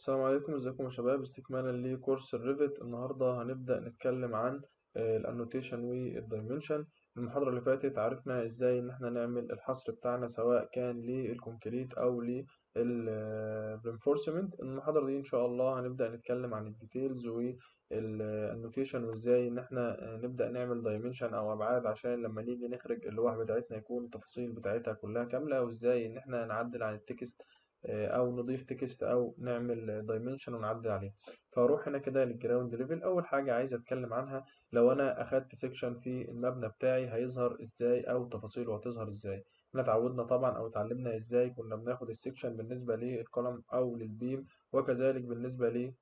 السلام عليكم، ازيكم يا شباب؟ استكمالا لكورس الريفت. النهارده هنبدأ نتكلم عن الانوتيشن والدايمنشن. المحاضرة اللي فاتت عرفنا ازاي ان احنا نعمل الحصر بتاعنا سواء كان للكونكريت او للرينفورسمنت. المحاضرة دي ان شاء الله هنبدأ نتكلم عن الديتيلز والانوتيشن وازاي ان احنا نبدأ نعمل دايمنشن او ابعاد عشان لما نيجي نخرج اللوحة بتاعتنا يكون التفاصيل بتاعتها كلها كاملة، وازاي ان احنا نعدل عن التكست او نضيف تكست او نعمل دايمنشن ونعدل عليه. فاروح هنا كده للجراوند ليفل. اول حاجه عايز اتكلم عنها، لو انا اخدت سيكشن في المبنى بتاعي هيظهر ازاي او تفاصيله هتظهر ازاي. احنا اتعودنا طبعا او اتعلمنا ازاي كنا بناخد السيكشن بالنسبه للكولم او للبيم، وكذلك بالنسبه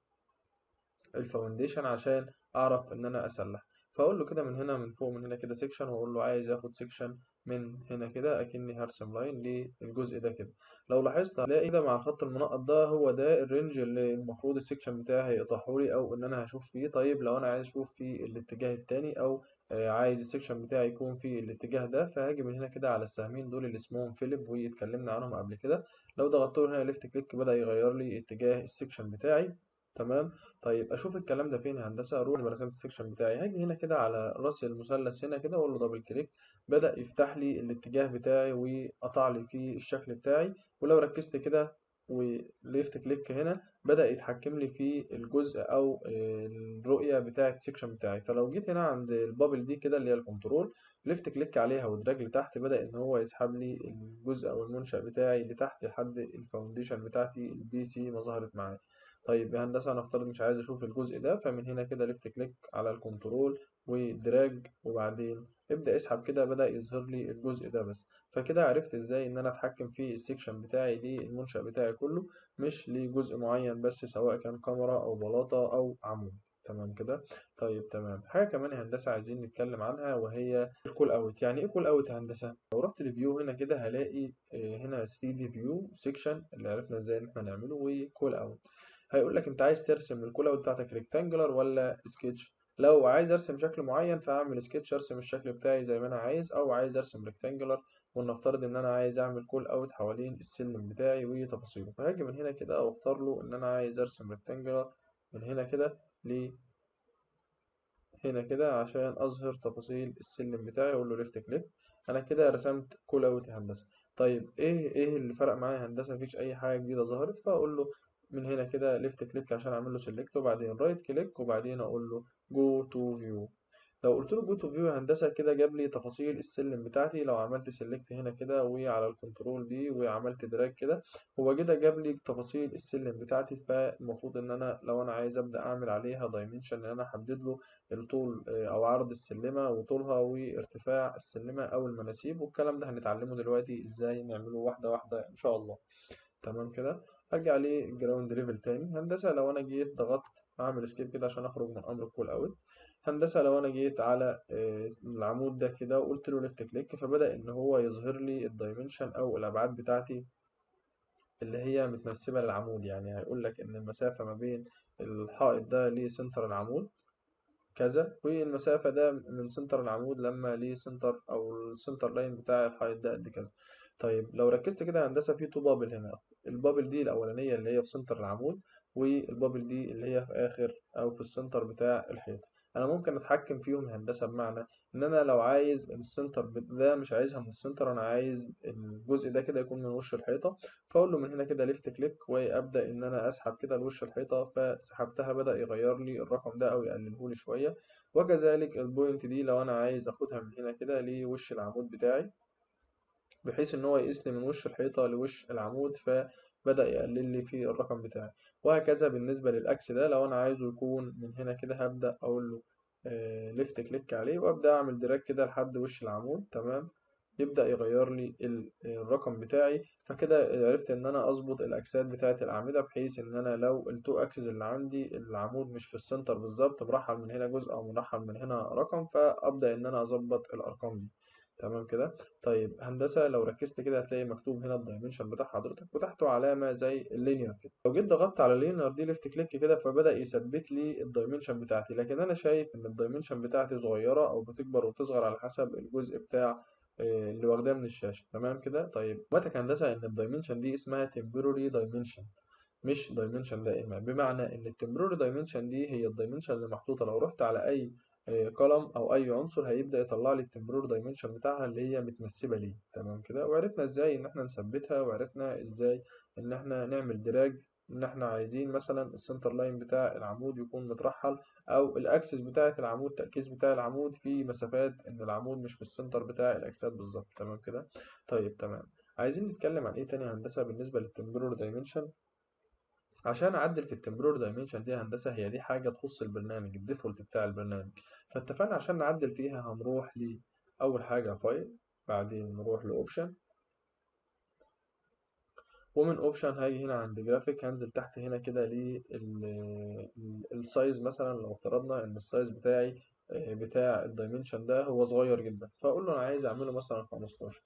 للفاونديشن عشان اعرف ان انا اسلح. فاقول له كده من هنا من فوق من هنا كده سيكشن، واقول له عايز اخد سيكشن من هنا كده اكني هرسم لاين للجزء ده كده. لو لاحظت هتلاقي ده مع الخط المنقط ده هو ده الرينج اللي المفروض السيكشن بتاعي هيقطعه لي او ان انا هشوف فيه. طيب لو انا عايز اشوف في الاتجاه التاني او عايز السيكشن بتاعي يكون في الاتجاه ده، فهاجي من هنا كده على السهمين دول اللي اسمهم فيليب واتكلمنا عنهم قبل كده. لو ضغطت له هنا ليفت كليك بدأ يغير لي اتجاه السيكشن بتاعي. تمام. طيب اشوف الكلام ده فين يا هندسه؟ اروح لرسمت السكشن بتاعي، هاجي هنا كده على راس المثلث هنا كده واقول له دبل كليك. بدا يفتح لي الاتجاه بتاعي وقطع لي فيه الشكل بتاعي. ولو ركزت كده وليفت كليك هنا بدا يتحكم لي في الجزء او الرؤيه بتاعه السكشن بتاعي. فلو جيت هنا عند البابل دي كده اللي هي الكنترول، ليفت كليك عليها ودراج لتحت، بدا ان هو يسحب لي الجزء او المنشأ بتاعي لتحت لحد الفاونديشن بتاعتي البي سي ما ظهرت معايا. طيب يا هندسة نفترض مش عايز أشوف الجزء ده، فمن هنا كده ليفت كليك على الكنترول ودراج، وبعدين ابدأ اسحب كده بدأ يظهر لي الجزء ده بس. فكده عرفت ازاي ان انا اتحكم في السكشن بتاعي للمنشأ بتاعي كله، مش لجزء معين بس، سواء كان كاميرا او بلاطة او عمود. تمام كده. طيب تمام. حاجة كمان يا هندسة عايزين نتكلم عنها وهي الكول اوت. يعني ايه كول اوت يا هندسة؟ لو رحت لفيو هنا كده هلاقي هنا 3 دي فيو سيكشن اللي عرفنا ازاي ان احنا نعمله، وكول اوت. هيقول لك انت عايز ترسم الكول اوت بتاعتك ريكتانجلر ولا سكتش. لو عايز ارسم شكل معين فاعمل سكتش ارسم الشكل بتاعي زي ما انا عايز، او عايز ارسم ريكتانجلر ولنفترض ان انا عايز اعمل كول اوت حوالين السلم بتاعي وتفاصيله، فهاجي من هنا كده واختار له ان انا عايز ارسم ريكتانجلر من هنا كده هنا كده عشان اظهر تفاصيل السلم بتاعي. اقول له ليفت كليك. انا كده رسمت كول اوت يا هندسه. طيب ايه اللي فرق معايا يا هندسه؟ مفيش اي حاجه جديده ظهرت. فاقول له من هنا كده ليفت كليك عشان اعمل له سيلكت، وبعدين رايت كليك، وبعدين اقول له جو تو فيو. لو قلت له جو تو فيو هندسه كده جاب لي تفاصيل السلم بتاعتي. لو عملت سيلكت هنا كده وعلى الكنترول دي وعملت دراج كده، هو كده جاب لي تفاصيل السلم بتاعتي. فالمفروض ان انا لو انا عايز ابدا اعمل عليها دايمنشن ان انا احدد له الطول او عرض السلمه وطولها وارتفاع السلمه او المناسيب، والكلام ده هنتعلمه دلوقتي ازاي نعمله واحده واحده ان شاء الله. تمام كده. هرجع للجراوند ليفل تاني. هندسه لو انا جيت ضغطت اعمل اسكيب كده عشان اخرج من امر الكول اوت. هندسه لو انا جيت على العمود ده كده وقلت له ليفت كليك، فبدا ان هو يظهر لي الدايمنشن او الابعاد بتاعتي اللي هي متنسبه للعمود. يعني هيقول لك ان المسافه ما بين الحائط ده لسنتر العمود كذا، والمسافة ده من سنتر العمود لما ليه سنتر أو السنتر لاين بتاع الحائط ده قد كذا. طيب لو ركزت كده يا هندسة في تو بابل هنا، البابل دي الأولانية اللي هي في سنتر العمود، والبابل دي اللي هي في آخر أو في السنتر بتاع الحيط. أنا ممكن أتحكم فيهم يا هندسة، بمعنى إن أنا لو عايز السنتر ده مش عايزها من السنتر، أنا عايز الجزء ده كده يكون من وش الحيطة، فأقول له من هنا كده ليفت كليك وأبدأ إن أنا أسحب كده لوش الحيطة، فسحبتها بدأ يغير لي الرقم ده أو يقلله لي شوية. وكذلك البوينت دي لو انا عايز اخدها من هنا كده لوش العمود بتاعي، بحيث ان هو يقيس لي من وش الحيطة لوش العمود، فبدأ يقلل لي في الرقم بتاعي. وهكذا بالنسبة للأكس ده لو انا عايزه يكون من هنا كده هبدأ اقول له ليفت كليك عليه وابدأ اعمل دراج كده لحد وش العمود. تمام. يبدأ يغير لي الرقم بتاعي. فكده عرفت ان انا اظبط الاكسات بتاعت الاعمدة، بحيث ان انا لو التو اكسس اللي عندي العمود مش في السنتر بالظبط، مرحل من هنا جزء او مرحل من هنا رقم، فابدأ ان انا اظبط الارقام دي. تمام كده. طيب هندسة لو ركزت كده هتلاقي مكتوب هنا الدايمنشن بتاع حضرتك وتحته علامة زي اللينير كده. لو جيت ضغطت على اللينير دي ليفت كليك كده فبدأ يثبت لي الدايمنشن بتاعتي، لكن أنا شايف إن الدايمنشن بتاعتي صغيرة أو بتكبر وتصغر على حسب الجزء بتاع اللي واخداه من الشاشة. تمام كده. طيب ماتك هندسة إن الدايمنشن دي اسمها temporary dimension. مش دايمنشن دائمة. بمعنى ان التمبروري دايمنشن دي هي الدايمنشن اللي محطوطة، لو رحت على اي كولم او اي عنصر هيبدأ يطلع لي التمبروري دايمنشن بتاعها اللي هي متنسبة ليه. تمام كده. وعرفنا ازاي ان احنا نثبتها، وعرفنا ازاي ان احنا نعمل دراج، ان احنا عايزين مثلا السنتر لاين بتاع العمود يكون مترحل، او الاكسس بتاعة العمود، التركيز بتاع العمود في مسافات ان العمود مش في السنتر بتاع الاجساد بالظبط. تمام كده. طيب تمام. عايزين نتكلم عن ايه تاني هندسة بالنسبة للتمبروري دايمنشن؟ عشان اعدل في التمبرور دايمنشن دي هندسه، هي دي حاجه تخص البرنامج، الديفولت بتاع البرنامج. فاتفقنا عشان نعدل فيها هنروح اول حاجه فايل، بعدين نروح لاوبشن، ومن اوبشن هاجي هنا عند جرافيك، هنزل تحت هنا كده السايز. مثلا لو افترضنا ان السايز بتاعي بتاع الدايمنشن ده هو صغير جدا، فاقول له انا عايز اعمله مثلا 15.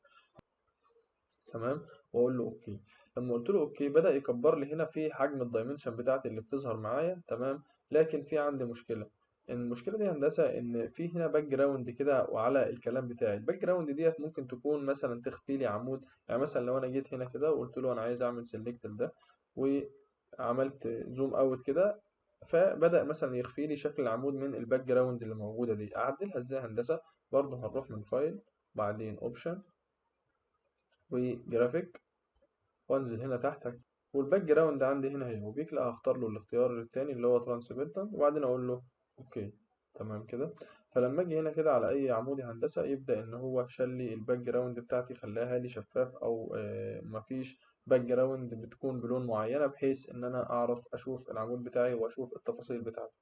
تمام. واقول له اوكي. لما قلت له اوكي بدأ يكبر لي هنا في حجم الدايمنشن بتاعتي اللي بتظهر معايا. تمام. لكن في عندي مشكلة. المشكلة دي هندسة ان في هنا باك جراوند كده وعلى الكلام بتاعي. الباك جراوند ديت ممكن تكون مثلا تخفي لي عمود. يعني مثلا لو انا جيت هنا كده وقلت له انا عايز اعمل سيلكت ده، وعملت زوم اوت كده، فبدأ مثلا يخفي لي شكل العمود من الباك جراوند اللي موجودة دي. اعدلها ازاي هندسة؟ برضه هنروح من فايل، بعدين اوبشن، وجرافيك، وانزل هنا تحت، والباك جراوند عندي هنا هي وبيك، لا هختار له الاختيار التاني اللي هو ترانسبيرنت، وبعدين اقول له اوكي. تمام كده. فلما اجي هنا كده على اي عمود هندسه يبدا ان هو شال لي الباك جراوند بتاعتي، خلاها لي شفاف، او مفيش باك جراوند بتكون بلون معينه، بحيث ان انا اعرف اشوف العمود بتاعي واشوف التفاصيل بتاعته.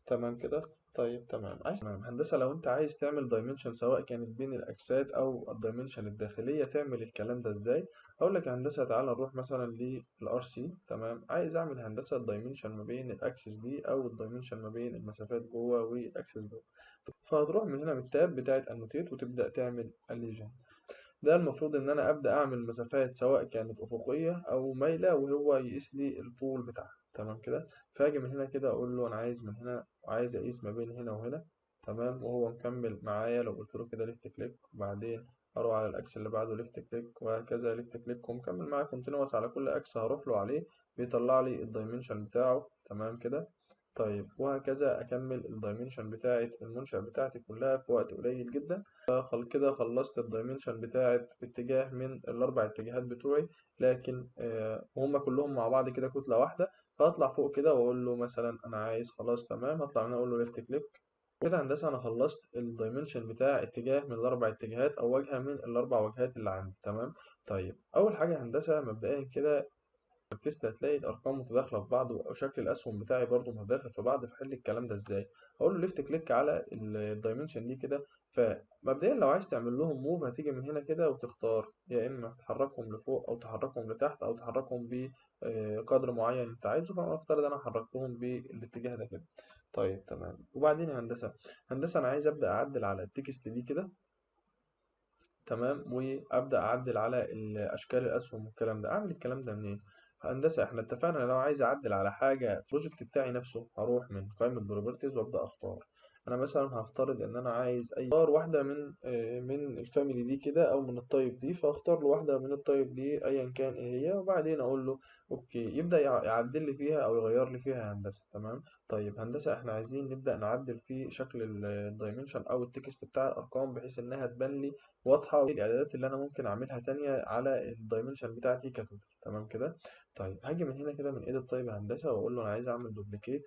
تمام كده. طيب تمام. تمام هندسة، لو انت عايز تعمل دايمنشن سواء كانت بين الاجساد او الدايمنشن الداخلية، تعمل الكلام ده ازاي؟ اقول لك يا هندسة تعالى نروح مثلا للار سي. تمام. عايز اعمل هندسة الدايمنشن ما بين الاكسس دي، او الدايمنشن ما بين المسافات جوه والاكسس جوه. فهتروح من هنا من التاب بتاعت انوتيت وتبدأ تعمل الليجن. ده المفروض ان انا ابدا اعمل مسافات سواء كانت افقيه او مايله، وهو يقيس لي الطول بتاعها. تمام كده. فاجي من هنا كده اقول له انا عايز من هنا، وعايز اقيس ما بين هنا وهنا. تمام. وهو مكمل معايا. لو قلت له كده ليفت كليك، وبعدين اروح على الاكس اللي بعده ليفت كليك، وهكذا ليفت كليك، ومكمل معايا كونتينوس على كل اكس هروح له عليه، بيطلع لي الدايمنشن بتاعه. تمام كده. طيب وهكذا اكمل الدايمنشن بتاعه المنشأ بتاعتي كلها في وقت قليل جدا. كده خلصت الدايمنشن بتاعت اتجاه من الاربع اتجاهات بتوعي، لكن وهم كلهم مع بعض كده كتلة واحدة. فهطلع فوق كده واقول له مثلا انا عايز، خلاص تمام، هطلع هنا اقول له ليفت كليك. كده هندسة انا خلصت الدايمنشن بتاع اتجاه من الاربع اتجاهات، او وجهة من الاربع وجهات اللي عندي. تمام. طيب اول حاجة هندسة مبدئيا كده، ركزت هتلاقي الارقام متداخله في بعض، وشكل الاسهم بتاعي برضو متداخل في بعض. فحل الكلام ده ازاي؟ هقول له ليفت كليك على الدايمنشن دي كده. فمبدئيا لو عايز تعمل لهم موف هتيجي من هنا كده وتختار، يا اما تحركهم لفوق او تحركهم لتحت او تحركهم بقدر معين انت عايزه. فانا افترض انا حركتهم بالاتجاه ده كده. طيب تمام. وبعدين يا هندسه انا عايز ابدا اعدل على التكست دي كده. تمام. وابدا اعدل على اشكال الاسهم والكلام ده. اعمل الكلام ده منين؟ هندسه احنا اتفقنا لو عايز اعدل على حاجه في البروجكت بتاعي نفسه، هروح من قائمه بروبرتيز وابدا اختار. انا مثلا هفترض ان انا عايز اختار واحده من الفاميلي دي كده، او من الطيب دي، فاختار له واحده من الطيب دي ايا كان ايه هي، وبعدين اقول له اوكي. يبدا يعدل لي فيها او يغير لي فيها يا هندسه. تمام. طيب هندسه احنا عايزين نبدا نعدل في شكل الدايمنشن او التكست بتاع الارقام، بحيث انها تبان لي واضحة، وايه الإعدادات اللي أنا ممكن أعملها تانية على الدايمنشن بتاعتي كتوتال. تمام كده. طيب هاجي من هنا كده من إيديت طيب هندسة، وأقول له أنا عايز أعمل دوبليكيت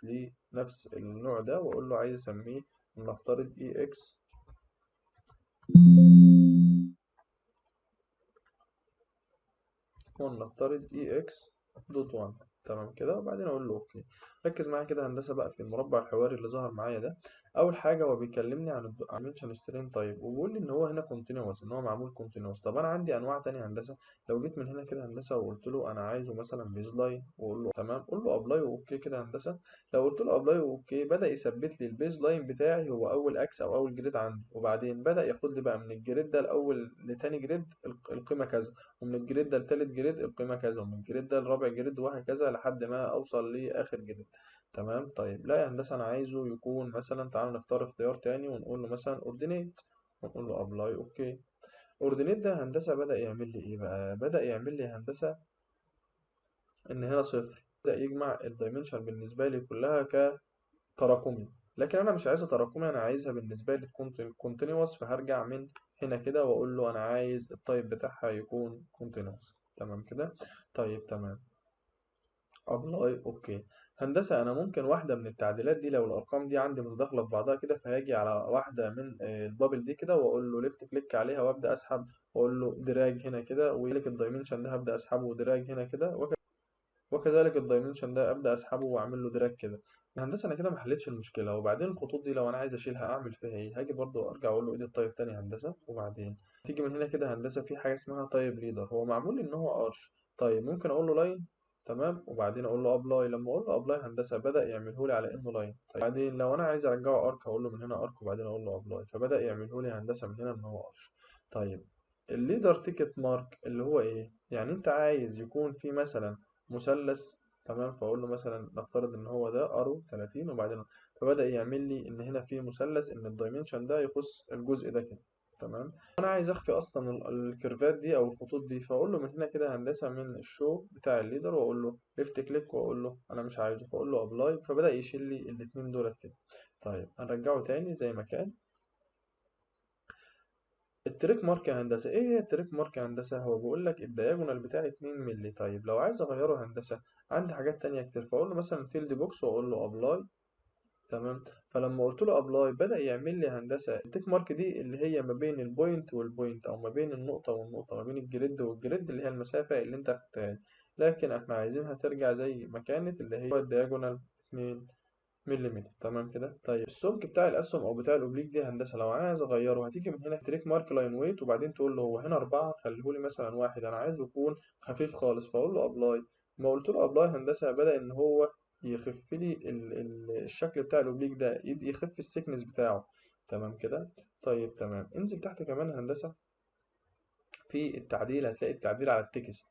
لنفس النوع ده، وأقول له عايز أسميه نفترض إي إكس، ونفترض اي اكس دوت 1. تمام كده. وبعدين اقول له اوكي. ركز معايا كده هندسه بقى في المربع الحواري اللي ظهر معايا ده. اول حاجه هو بيكلمني عن الدايمنشن سترين تايب، وبيقول لي ان هو هنا كونتينوس، ان هو معمول كونتينوس. طب انا عندي انواع تانية هندسه. لو جيت من هنا كده هندسه وقلت له انا عايزه مثلا بيز لاين، واقول له تمام، قول له ابلاي واوكي كده هندسه. لو قلت له ابلاي واوكي بدا يثبت لي البيز لاين بتاعي هو اول اكس او اول جريد عندي، وبعدين بدا ياخد لي بقى من الجريد ده الاول لتاني جريد القيمه كذا، ومن الجريد ده لتالت جريد القيمة كذا، ومن الجريد ده لرابع جريد، وهكذا لحد ما أوصل لآخر جريد. تمام. طيب لا يا هندسة أنا عايزه يكون مثلا، تعالوا نختار اختيار تاني ونقول له مثلا أوردينيت، ونقول له أبلاي أوكي. أوردينيت ده هندسة بدأ يعمل لي إيه بقى؟ بدأ يعمل لي هندسة إن هنا صفر، يبدأ يجمع الدايمنشن بالنسبة لي كلها كتراكمي، لكن أنا مش عايزها تراكمي، أنا عايزها بالنسبة لي تكون continuous. فهرجع من هنا كده وأقول له أنا عايز التايب بتاعها يكون continuous. تمام كده. طيب تمام. ابلاي اوكي. هندسة انا ممكن واحدة من التعديلات دي لو الارقام دي عندي متداخلة في بعضها كده، فهاجي على واحدة من البابل دي كده واقول له ليفت كليك عليها وابدا اسحب، واقول له دراج هنا كده، وكذلك الدايمنشن ده هبدا اسحبه ودراج هنا كده، وكذلك الدايمنشن ده ابدا اسحبه واعمل له دراج كده. الهندسة انا كده ما حلتش المشكلة. وبعدين الخطوط دي لو انا عايز اشيلها اعمل فيها ايه؟ هاجي برضو ارجع اقول له ايديت تايب تاني هندسة، وبعدين تيجي من هنا كده هندسة في حاجة اسمها تايب ليدر، هو معمول ان هو ارش. طيب ممكن اقول له لاين، تمام، وبعدين اقول له ابلاي. لما اقول له ابلاي هندسه بدا يعمله لي على انه لاين. طيب بعدين لو انا عايز ارجعه ارك اقول له من هنا ارك، وبعدين اقول له ابلاي، فبدا يعمله لي هندسه من هنا ان هو ارش. طيب الليدر تيكت مارك اللي هو ايه؟ يعني انت عايز يكون في مثلا مثلث، تمام، فاقول له مثلا نفترض ان هو ده ارو 30، وبعدين فبدا يعمل لي ان هنا في مثلث ان الدايمنشن ده يخص الجزء ده كده. تمام. انا عايز اخفي اصلا الكيرفات دي او الخطوط دي، فاقول له من هنا كده هندسه من الشو بتاع الليدر، واقول له ليفت كليك واقول له انا مش عايزه، فاقول له ابلاي، فبدا يشيل لي الاتنين دولت كده. طيب هنرجعه تاني زي ما كان. التريك مارك يا هندسه، ايه هي التريك مارك يا هندسه؟ هو بيقول لك الدياجونال بتاعي 2 مللي. طيب لو عايز اغيره هندسه عندي حاجات تانية كتير، فاقول له مثلا فيلد بوكس واقول له ابلاي. تمام. فلما قلت له ابلاي بدأ يعمل لي هندسة التيك مارك دي اللي هي ما بين البوينت والبوينت، او ما بين النقطة والنقطة، ما بين الجريد والجريد، اللي هي المسافة اللي انت خدتها لي. لكن احنا عايزينها ترجع زي ما كانت، اللي هي الدياجونال 2 ملم. تمام كده. طيب السمك بتاع الاسهم او بتاع الاوبليك دي هندسة لو انا عايز اغيره، هتيجي من هنا تريك مارك لاين ويت، وبعدين تقول له هو هنا 4 خليه لي مثلا 1، انا عايزه يكون خفيف خالص، فاقول له ابلاي. ما قلت له ابلاي هندسة بدأ ان هو يخف لي الشكل بتاع الاوبليك ده، يخف السكنس بتاعه. تمام كده. طيب تمام. انزل تحت كمان هندسة في التعديل، هتلاقي التعديل على التكست.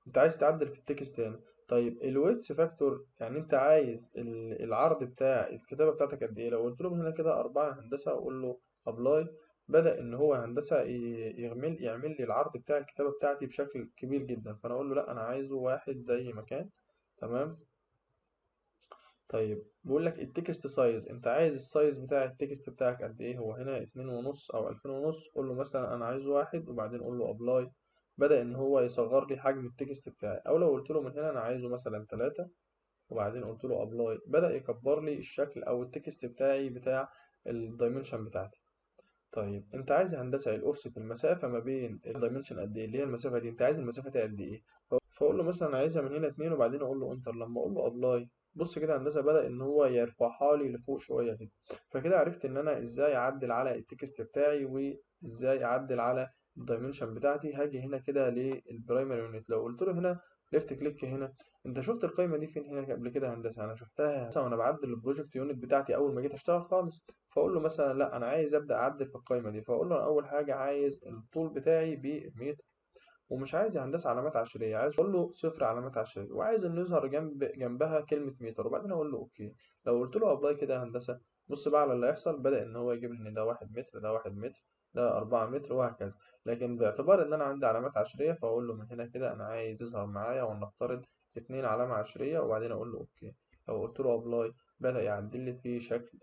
انت عايز تعدل في التكست هنا. طيب الويتس فاكتور، يعني انت عايز العرض بتاع الكتابة بتاعتك قد ايه؟ لو قلت له من هنا كده 4 هندسة اقول له ابلاي، بدأ ان هو هندسة يعمل لي العرض بتاع الكتابة بتاعتي بشكل كبير جدا، فانا اقول له لا انا عايزه 1 زي ما كان. تمام. طيب بيقول لك التكست سايز، انت عايز السايز بتاع التكست بتاعك قد ايه؟ هو هنا 2.5 او 2000 ونص، قول له مثلا انا عايزه 1، وبعدين قول له ابلاي. بدأ ان هو يصغر لي حجم التكست بتاعي. او لو قلت له من هنا انا عايزه مثلا 3، وبعدين قلت له ابلاي، بدأ يكبر لي الشكل او التكست بتاعي بتاع الدايمنشن بتاعتي. طيب انت عايز هندسه الاوفست، المسافه ما بين الدايمنشن قد ايه، اللي هي المسافه دي انت عايز المسافه دي قد ايه؟ فاقول له مثلا عايزها من هنا 2، وبعدين اقول له انتر. لما اقول له ابلاي بص كده هندسه بدأ ان هو يرفعها لي لفوق شويه كده. فكده عرفت ان انا ازاي اعدل على التكست بتاعي، وازاي اعدل على الدايمنشن بتاعتي. هاجي هنا كده للبرايمري يونت، لو قلت له هنا ليفت كليك هنا، انت شفت القائمه دي فين هنا قبل كده هندسه؟ انا شفتها وانا بعدل البروجكت يونت بتاعتي اول ما جيت اشتغل خالص. فاقول له مثلا لا انا عايز ابدا اعدل في القائمه دي، فاقول له أنا اول حاجه عايز الطول بتاعي بالمتر، ومش عايز هندسه علامات عشريه، عايز اقول له صفر علامات عشريه، وعايز انه يظهر جنبها كلمه متر، وبعدين اقول له اوكي. لو قلت له ابلاي كده هندسه بص بقى على اللي هيحصل، بدا ان هو يجيب لي ان ده 1 متر، ده 1 متر، ده 4 متر، وهكذا. لكن باعتبار ان انا عندي علامات عشريه، فاقول له من هنا كده انا عايز يظهر معايا ولنفترض 2 علامة عشرية، وبعدين اقول له اوكي. لو قلت له ابلاي بدأ يعدل لي في شكل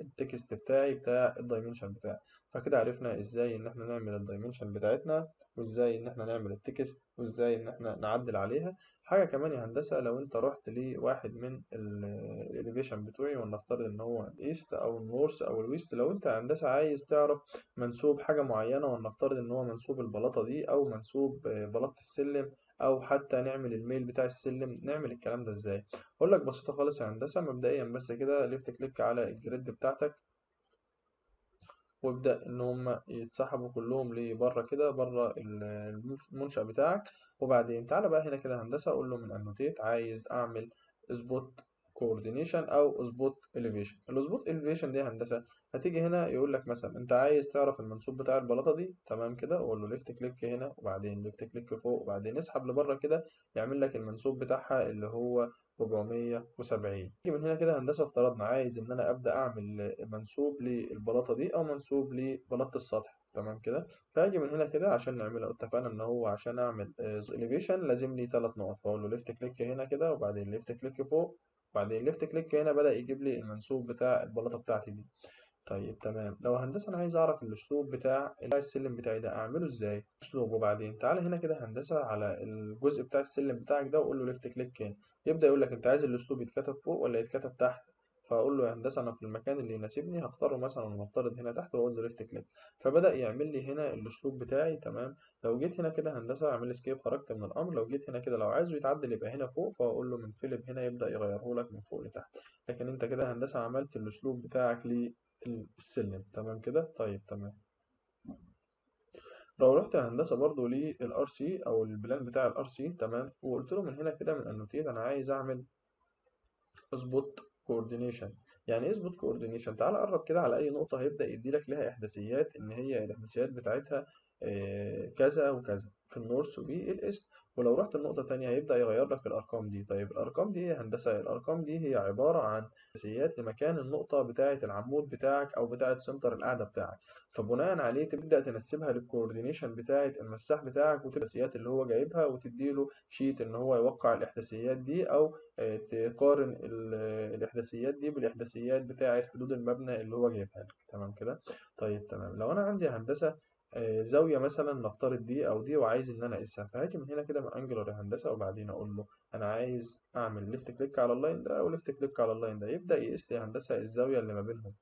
التكست بتاعي بتاع الدايمنشن بتاعي. فكده عرفنا ازاي ان احنا نعمل الدايمنشن بتاعتنا، وازاي ان احنا نعمل التكست، وازاي ان احنا نعدل عليها. حاجة كمان يا هندسة، لو انت رحت لواحد من الاليفيشن بتوعي، ولنفترض ان هو الايست او النورث او الويست، لو انت يا هندسة عايز تعرف منسوب حاجة معينة، ولنفترض ان هو منسوب البلاطة دي، او منسوب بلاطة السلم، او حتى نعمل الميل بتاع السلم، نعمل الكلام ده ازاي؟ اقول لك بسيطة خالص يا هندسة. مبدئيا بس كده ليفت كليك على الجريد بتاعتك، وابدأ إن هم يتسحبوا كلهم لبره كده، بره المنشأ بتاعك. وبعدين تعالى بقى هنا كده هندسة، أقول له من انوتيت عايز أعمل سبوت كوردينيشن أو سبوت إليفيشن. السبوت إليفيشن دي يا هندسة هتيجي هنا يقول لك مثلا أنت عايز تعرف المنسوب بتاع البلاطة دي، تمام كده، وأقول له ليفت كليك هنا، وبعدين ليفت كليك فوق، وبعدين اسحب لبره كده، يعمل لك المنسوب بتاعها اللي هو 470. من هنا كده هندسة افترضنا عايز إن أنا أبدأ أعمل منسوب للبلاطة دي أو منسوب لبلاطة السطح. تمام كده. فهاجي من هنا كده عشان نعملها، اتفقنا ان هو عشان اعمل اليفيشن لازم لي 3 نقط، فاقول له ليفت كليك هنا كده وبعدين ليفت كليك فوق وبعدين ليفت كليك هنا، بدأ يجيب لي المنسوب بتاع البلاطه بتاعتي دي. طيب تمام، لو هندسة أنا عايز أعرف الأسلوب بتاع السلم بتاعي ده أعمله إزاي؟ أسلوب، وبعدين تعالى هنا كده هندسة على الجزء بتاع السلم بتاعك ده وقول له ليفت كليك هنا. يبدأ يقول لك أنت عايز الأسلوب يتكتب فوق ولا يتكتب تحت؟ فأقول له يا هندسة أنا في المكان اللي يناسبني هختاره مثلا ونفترض هنا تحت وأقول له ليفت كليك. فبدأ يعمل لي هنا الأسلوب بتاعي تمام. لو جيت هنا كده هندسة أعمل اسكيب، خرجت من الأمر. لو جيت هنا كده لو عايزه يتعدل يبقى هنا فوق، فأقول له من فيلب هنا يبدأ يغيره لك من فوق لتحت. لكن أنت كده هندسة عملت الأسلوب بتاعك السلم تمام كده. طيب تمام. لو رحت هندسة برضو للار سي او البلان بتاع الار سي تمام، وقلت له من هنا كده من النوتيت انا عايز اعمل اظبط كوردينيشن. يعني ايه اظبط كوردينيشن؟ تعال قرب كده على اي نقطة هيبدأ يدي لك لها احداثيات ان هي الاحداثيات بتاعتها كذا وكذا في النورث والايست. ولو رحت النقطة تانية هيبدأ يغير لك الارقام دي. طيب الارقام دي ايه يا هندسة؟ الارقام دي هي عبارة عن احداثيات لمكان النقطة بتاعة العمود بتاعك او بتاعة سنتر القاعدة بتاعك. فبناء عليه تبدأ تنسبها للكوردينيشن بتاعة المساح بتاعك والاحداثيات اللي هو جايبها، وتديله شيت ان هو يوقع الاحداثيات دي، او تقارن الإحداثيات دي بالإحداثيات بتاعة حدود المبنى اللي هو جايبها لك تمام كده. طيب تمام، لو أنا عندي هندسة زاوية مثلا نفترض دي أو دي وعايز إن أنا أقيسها، فهاجي من هنا كده من أنجلر هندسة وبعدين أقول له أنا عايز أعمل ليفت كليك على اللاين ده أو ليفت كليك على اللاين ده. يبدأ يقيس لي هندسة الزاوية اللي ما بينهم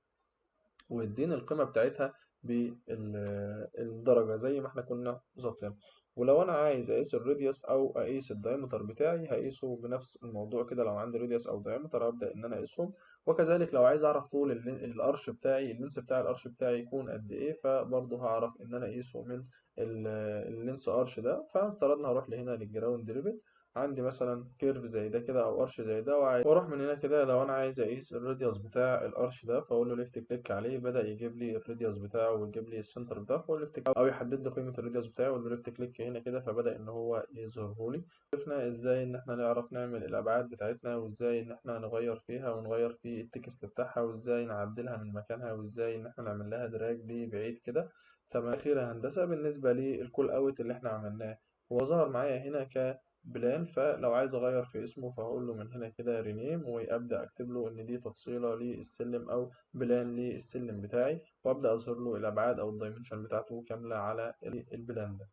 ويديني القيمة بتاعتها بالدرجة زي ما احنا كنا ظابطين. ولو انا عايز اقيس الراديوس او اقيس الدايمتر بتاعي هقيسه بنفس الموضوع كده. لو عندي راديوس او دايمتر ابدا ان انا اقيسهم. وكذلك لو عايز اعرف طول الارش بتاعي، اللينس بتاع الارش بتاعي يكون قد ايه، فبرضه هعرف ان انا اقيسه من اللينس ارش ده. فافترضنا هروح لهنا للجراوند ليفل، عندي مثلا كيرف زي ده كده او ارش زي ده واروح من هنا كده لو انا عايز اقيس الراديوس بتاع الارش ده فاقول له ليفت كليك عليه، بدا يجيب لي الراديوس بتاعه ويجيب لي السنتر بتاعه، فاقول ليفت كليك او يحدد لي قيمه الراديوس بتاعه واقول له ليفت كليك هنا كده، فبدا ان هو يظهره لي. عرفنا ازاي ان احنا نعرف نعمل الابعاد بتاعتنا، وازاي ان احنا نغير فيها ونغير في التكست بتاعها، وازاي نعدلها من مكانها، وازاي ان احنا نعمل لها دراج لبعيد كده. تمام. اخيرا هندسه بالنسبه للكول اوت اللي احنا عملناه، هو ظهر معايا هنا بلان. فلو عايز اغير في اسمه فهقول له من هنا كده رينيم، وابدا اكتب له ان دي تفصيله للسلم او بلان للسلم بتاعي، وابدا اظهر له الابعاد او الدايمنشن بتاعته كامله على البلان ده.